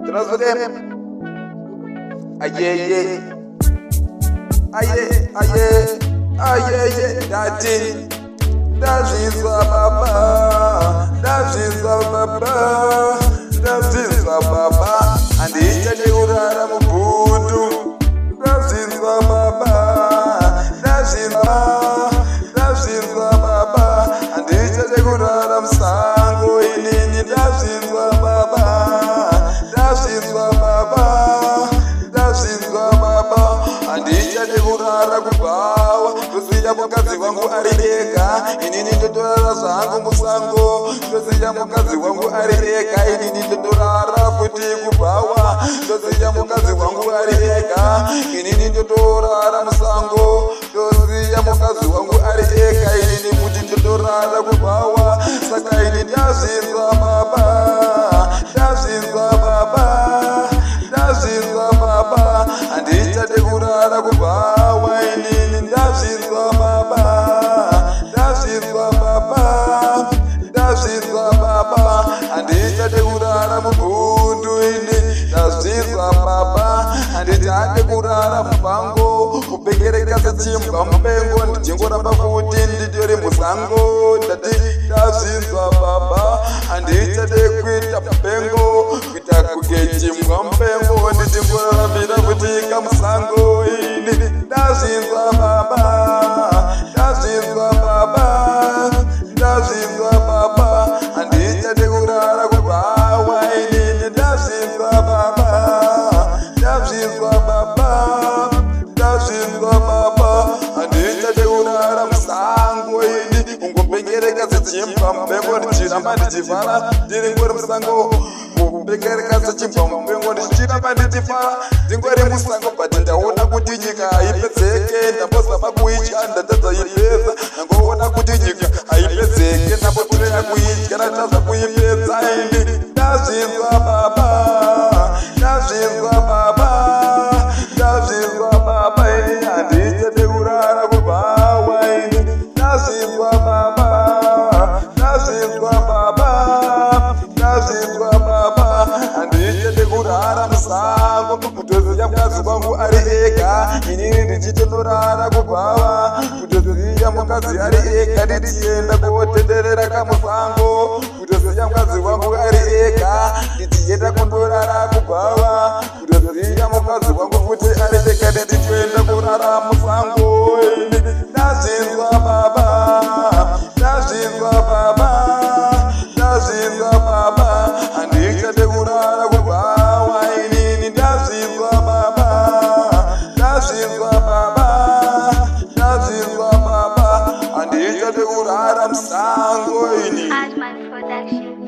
Transfer them. Aye, aye, aye, aye, that is Baba, that is Baba, that is Baba, and the Ura Mubudu, that is Baba, that is Baba, that is Baba, and the Ura Sango in that is Baba, that is Baba, that is Baba, and the Ura Kubawa, Kusia Mukazi wangu arideka, inini ndotora zangu musango, Kusia Mukazi wangu arideka, inini ndotora futi kubawa, Kusia Mukazi wangu arideka, inini ndotora musango, Kusia Mukazi wangu arideka, inini muti ndotora kubawa, Saka inini dazinza baba, dazinza baba, dazinza baba, andita de kurara kubawa, inini dazinza baba, dazinza baba, dazinza baba, andita de kurara mubundu ini, dazinza baba, andita de kurara mubango, upegere kasa chimba mpengo, ndijengora bafuti ndidore musango, ndati dazinza baba, andita de kwita mpengo, kwita kugechimba mpengo, ndijengora bida futika musango ini, dazinza baba, dazinza baba, dazinza baba, andita de kurara kubawa ini, dazinza baba, dazinza baba, dazinza baba, andita de kurara musango ini, ungopengereka zichimba mpengo, ndichiramba ndichifara, ndiri musango, ungopengereka zichimba mpengo, ndichiramba ndichifara, ndingori musango, but ndaona kuti nyika haipedzeke, ndambozama kuitya ndatadza ipedza, ndangoona kuti nyika haipedzeke, ndambotoya kuitya ndatadza kuipedza ini, dazinza baba, dazinza baba, dazinza baba ini, handite dekurara kubawa ini, dazinza baba, dazinza baba, dazinza baba, handite dekurara musango, kutoziya mukazi wangu ari ega, inini ndichitondorara kubawa, kutoziya mukazi ari ega, ndichienda kotenderera kamusango, kutoziya mukazi wangu ari ega, ndichienda kundorara kubawa, kutoziya mukazi wangu futi ari ega, ndichienda kurara musango, dazinza baba, dazinza baba, dazinza baba, andichade kurara kubawa inini, dazinza baba, dazinza baba, dazinza baba, andichade kurara musango ini. Adman Production.